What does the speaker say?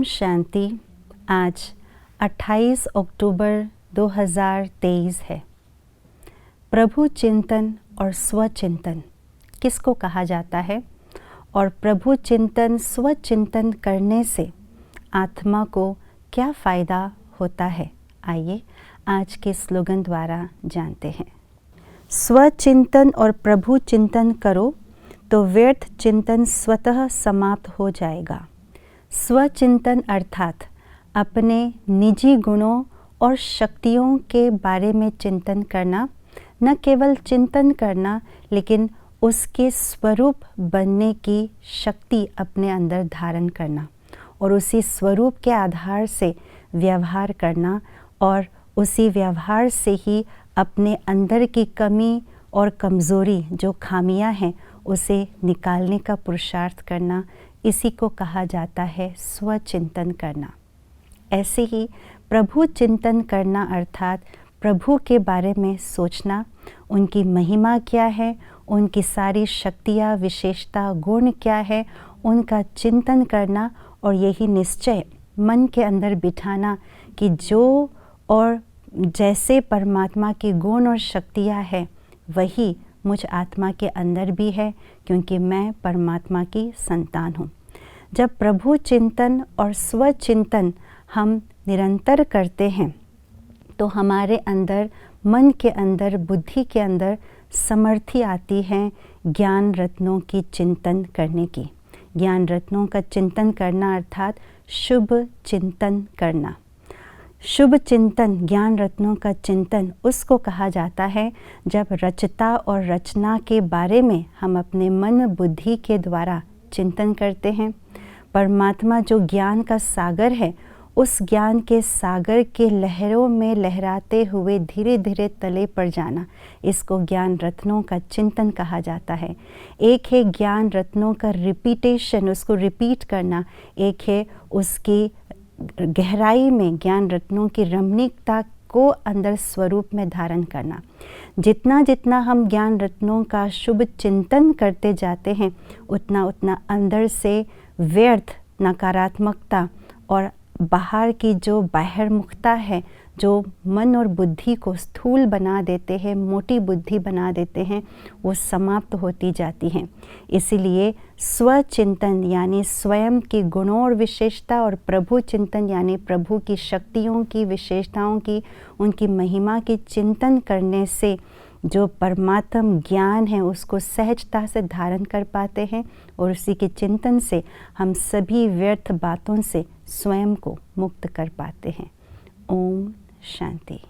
ओम शांति। आज 28 अक्टूबर 2023 है। प्रभु चिंतन और स्वचिंतन किसको कहा जाता है और प्रभु चिंतन स्वचिंतन करने से आत्मा को क्या फ़ायदा होता है, आइए आज के स्लोगन द्वारा जानते हैं। स्वचिंतन और प्रभु चिंतन करो तो व्यर्थ चिंतन स्वतः समाप्त हो जाएगा। स्वचिंतन अर्थात अपने निजी गुणों और शक्तियों के बारे में चिंतन करना, न केवल चिंतन करना लेकिन उसके स्वरूप बनने की शक्ति अपने अंदर धारण करना और उसी स्वरूप के आधार से व्यवहार करना और उसी व्यवहार से ही अपने अंदर की कमी और कमज़ोरी जो खामियां हैं उसे निकालने का पुरुषार्थ करना, इसी को कहा जाता है स्वचिंतन करना। ऐसे ही प्रभु चिंतन करना अर्थात प्रभु के बारे में सोचना, उनकी महिमा क्या है, उनकी सारी शक्तियाँ, विशेषता, गुण क्या है, उनका चिंतन करना और यही निश्चय मन के अंदर बिठाना कि जो और जैसे परमात्मा की गुण और शक्तियाँ हैं वही मुझ आत्मा के अंदर भी है, क्योंकि मैं परमात्मा की संतान हूँ। जब प्रभु चिंतन और स्वचिंतन हम निरंतर करते हैं तो हमारे अंदर, मन के अंदर, बुद्धि के अंदर समर्थि आती है ज्ञान रत्नों की चिंतन करने की। ज्ञान रत्नों का चिंतन करना अर्थात शुभ चिंतन करना। शुभ चिंतन, ज्ञान रत्नों का चिंतन उसको कहा जाता है जब रचता और रचना के बारे में हम अपने मन बुद्धि के द्वारा चिंतन करते हैं। परमात्मा जो ज्ञान का सागर है, उस ज्ञान के सागर के लहरों में लहराते हुए धीरे धीरे तले पर जाना, इसको ज्ञान रत्नों का चिंतन कहा जाता है। एक है ज्ञान रत्नों का रिपीटेशन, उसको रिपीट करना, एक है उसकी गहराई में ज्ञान रत्नों की रमणीकता को अंदर स्वरूप में धारण करना। जितना जितना हम ज्ञान रत्नों का शुभ चिंतन करते जाते हैं उतना उतना अंदर से व्यर्थ नकारात्मकता और बाहर की जो बाहिर्मुखता है, जो मन और बुद्धि को स्थूल बना देते हैं, मोटी बुद्धि बना देते हैं, वो समाप्त होती जाती हैं। इसीलिए स्वचिंतन यानी स्वयं की गुणों और विशेषता और प्रभु चिंतन यानी प्रभु की शक्तियों की, विशेषताओं की, उनकी महिमा की चिंतन करने से जो परमात्म ज्ञान है उसको सहजता से धारण कर पाते हैं और उसी के चिंतन से हम सभी व्यर्थ बातों से स्वयं को मुक्त कर पाते हैं। ओम शांति।